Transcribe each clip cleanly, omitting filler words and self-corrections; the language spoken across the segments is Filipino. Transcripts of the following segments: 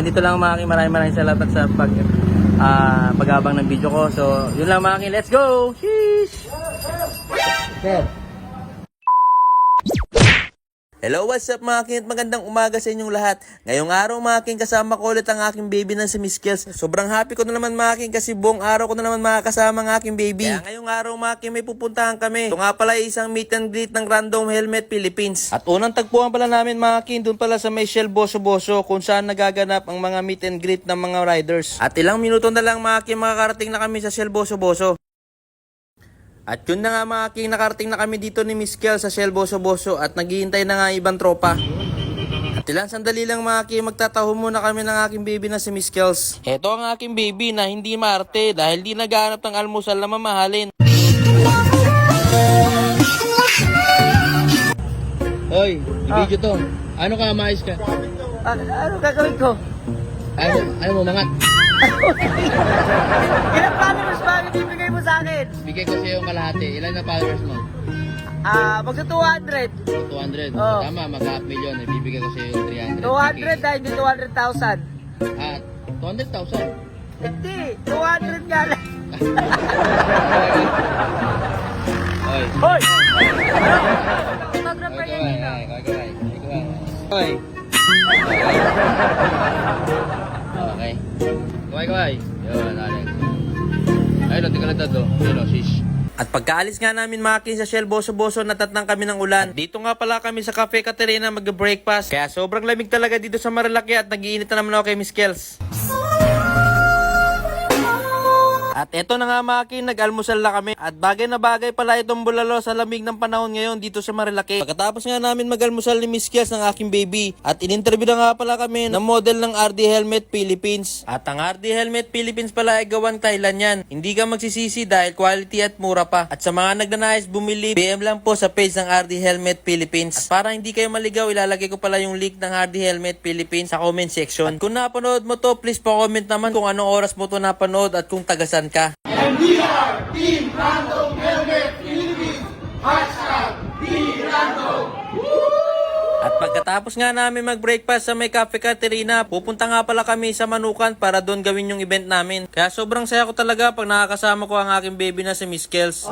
hanggang dito lang mga aking maraming salamat sa pag-abang ng video ko. So, yun lang mga aking, let's go! Sheesh! Sir. Hello, what's up mga aking at magandang umaga sa inyong lahat. Ngayong araw mga aking kasama ko ulit ang aking baby na si Miss Kels. Sobrang happy ko na naman mga aking kasi buong araw ko na naman makakasama ang aking baby. Kaya ngayong araw mga aking may pupuntahan kami. Ito nga pala isang meet and greet ng Random Helmet Philippines. At unang tagpuan pala namin mga aking doon pala sa may Shell Boso Boso kung saan nagaganap ang mga meet and greet ng mga riders. At ilang minuto na lang mga aking makakarating na kami sa Shell Boso Boso. At yun na nga mga aking, nakarating na kami dito ni Miss Kel sa Shell Boso Boso at naghihintay na nga ibang tropa. At ilang sandali lang mga aking, magtataho muna kami ng aking baby na si Miss Kels. Heto ang aking baby na hindi maarte dahil di naghahanap ng almusal na mamahalin. Hoy, i-video to. Ano ka, maayos ka? Ano gagawin ko? Ano mo, mangat? Ilang followers ba ang ibibigay mo sa akin? Bigay ko sa'yo yung kalahati. Ilan na followers mo? Magsa 200. 200. Oh. Tama, mag-half million. Ibibigay ko sa'yo yung 300. 200 dahil hindi 200,000. 200,000. Hindi, 200 nga lang. Hoy. Hoy! Photographer yan dito. Hoy. Okay. Kuway. Yun, Alex. Ayun, tingnan na ito. Yun, shish. At pagkaalis nga namin mga aking sa Shell Boso Boso, natatnang kami ng ulan. At dito nga pala kami sa Cafe Caterina mag-breakfast. Kaya sobrang lamig talaga dito sa Marilaki at nag-iinit na naman ako kay Miss Kels. At eto na nga mga aking, nag-almusal na kami. At bagay na bagay pala itong bulalo sa lamig ng panahon ngayon dito sa Marilaki. Pagkatapos nga namin mag-almusal ni Miss Kels ng aking baby. At in-interview na nga pala kami ng model ng RD Helmet Philippines. At ang RD Helmet Philippines pala ay gawang Thailand yan. Hindi ka magsisisi dahil quality at mura pa. At sa mga nagnanais bumili, PM lang po sa page ng RD Helmet Philippines. At para hindi kayo maligaw, ilalagay ko pala yung link ng RD Helmet Philippines sa comment section. At kung napanood mo to, please pa-comment naman kung anong oras mo to napanood at kung tagasan ka. And we are Team Random Helmet Philippines. Team Random. At pagkatapos nga namin mag-breakfast sa may Cafe Caterina, pupunta nga pala kami sa Manukan para doon gawin yung event namin. Kaya sobrang saya ko talaga pag nakakasama ko ang aking baby na si Miss Kels.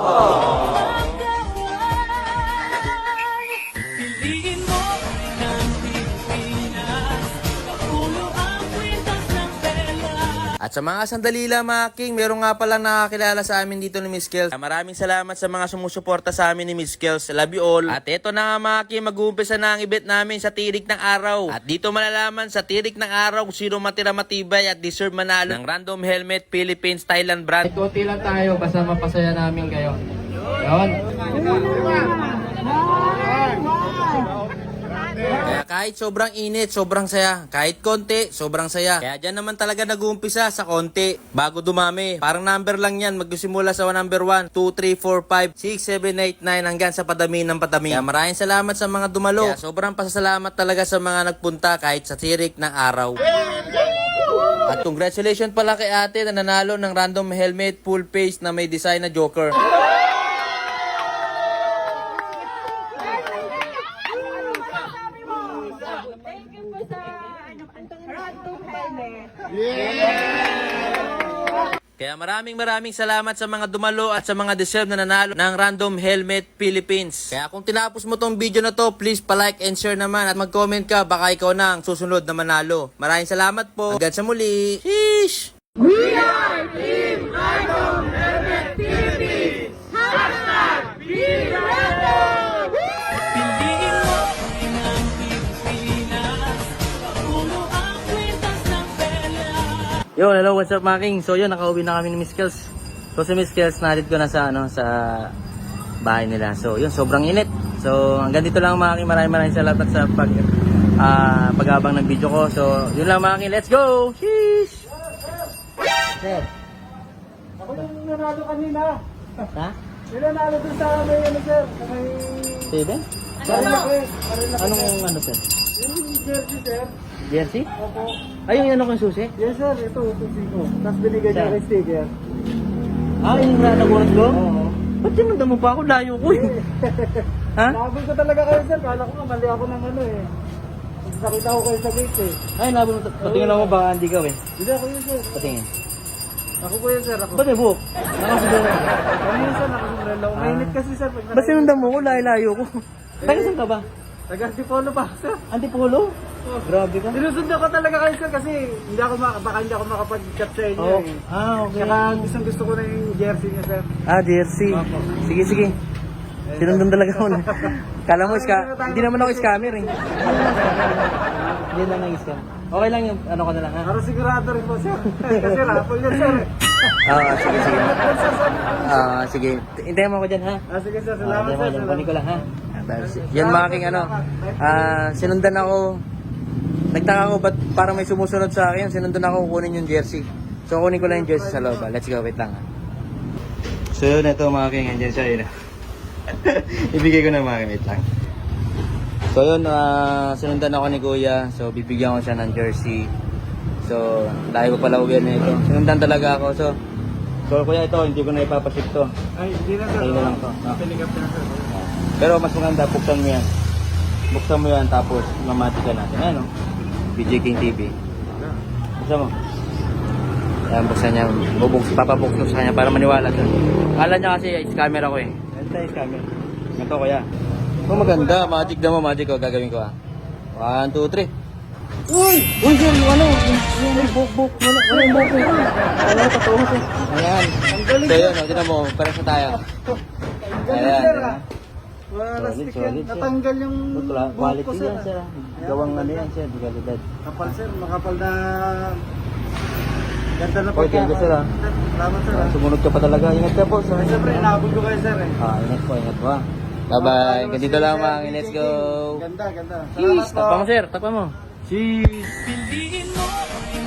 At sa mga sandali lang mga king, meron nga pala nakakilala sa amin dito ni Miss Kels. Maraming salamat sa mga sumusuporta sa amin ni Miss Kels. Love you all. At eto na nga mga king, mag-uumpisa na ang event namin sa Tirik ng Araw. At dito malalaman sa Tirik ng Araw kung sino matira matibay at deserve manalo ng Random Helmet Philippines Thailand brand. Konti lang tayo, basta mapasaya namin kayo. Yun. Kaya kahit sobrang init, sobrang saya. Kahit konti, sobrang saya. Kaya dyan naman talaga nag-uumpisa sa konti bago dumami. Parang number lang yan. Magsimula sa number 1, 2, 3, 4, 5, 6, 7, 8, 9 hanggang sa padami ng padami. Kaya maraming salamat sa mga dumalo. Kaya sobrang pasasalamat talaga sa mga nagpunta kahit sa Tirik ng Araw. At congratulations pala kay ate na nanalo ng Random Helmet full face na may design na Joker. Kaya maraming salamat sa mga dumalo at sa mga deserve na nanalo ng Random Helmet Philippines. Kaya kung tinapos mo tong video na to, please pa-like and share naman at mag-comment ka, baka ikaw na ang susunod na manalo. Maraming salamat po. Hanggang sa muli. Sheesh! We are Team Random Helmet Philippines. Team Random. Yo, hello, what's up mga king? So yun, nakauwi na kami ni Miss Kels. So si Miss Kels, nalit ko na sa bahay nila. So yun, sobrang init. So hanggang dito lang mga king, maraming salamat sa pag-abang ng video ko. So yun lang mga king, let's go! Sheesh! Sir. Ako yung nanalo kanina. Ha? Yung nanalo dun sa may sir. Sa may... Steven? Marilaki. Anong sir? Yung jersey sir. Jersey? Opo. Ay, yung ano kong susi? Yes sir, ito susi ko. Tapos binigay niya Sir. kay sticker. Yung nagulat ko? Oo. Ba't sinundan mo pa ako? Layo ko eh. Ha? Nabol ko talaga kayo sir. Kala ko nga mali ako ng ano eh. nakita ko kayo sa gate eh. Ay, nabong patingin mo baka hindi ka eh. Hindi ako yun, sir. Patingin. Ako po yun, sir. Ako. Ba't may buhok? Nakasundalo. Kami yun, sir. Nakasumbrelo. Mainit kasi, sir. Pag Ba't sinundan mo ko? Layo ko. Taga saan ka ba? Taga-antipolo pa, sir. Antipolo? Grabe ka. Sinusundan ko talaga kayo, sir, kasi hindi ako baka hindi ako makapag-chat sa inyo. Oh. Eh. Ah, okay. Saka gusto ko na yung jersey niya, sir. Ah, jersey. Sige, sige. Sinundan talaga ako na. Kala mo, hindi naman ako scammer eh. Hindi lang nang-scam. Okay lang yung ano ko na lang ha. Para sigurado rin po, sir. Kasi raffle yun, sir. Sige, sige. Sige. Hintayin mo ako dyan ha. Sige, sir. Salamat, sir. Kunin ko lang ha. Yan mga king ano. Sinundan ako. Nagtaka ko ba't parang may sumusunod sa akin. Sinundan ako kunin yung jersey. So kunin ko lang yung jersey sa loob. Let's go. Wait lang ha. So yun, ito mga king. Andyan siya yun. Ibigay ko na mga king. Wait lang. So yun, sinundan ako ni Kuya. So bibigyan ko siya ng jersey. So dahil ko pala uwi na ito. Sinundan talaga ako. So Kuya, ito hindi ko na ipapasip to. Ay, hindi na, sir. Ayun na lang to. Pinig up na, sir. Pero mas maganda, buksan mo yan. Buksan mo yan, tapos mamati ka natin. Ano? BJ King TV. Buksan mo. Ayan, buksan niya. Papabuksan sa kanya para maniwala siya. Kala niya kasi scammer ako eh. Ito yung scammer. Ito kuya. Oh, maganda. Magic daw mo. Magic ko. Gagawin ko 1, 2, 3. Uy! Uy, sir! Yung ano? Yung buk-buk. Wala yung buk. Wala yung totoo sir. Ayan. So yun, tinan mo. Pares na tayo. Ayan. Wala Solid, stick solid, yan. sir. Natanggal yung buhok Quality ko, sir. yan sir. Gawang ano yan sir. Di kalidad. Kapal, sir. Makapal na... Ganda na Okay, thank you, sir, ah. Salamat, sir. Sumunod ka pa talaga. Ingat ka po. Sir. Siyempre, inaabot ko kayo, sir. Ingat po. Ingat po. Bye-bye. Ganito lang mga. Let's go. Ganda, ganda. Cheese. Salamat po. Takpa mo sir. Takpa mo. Cheese. Piliin mo ang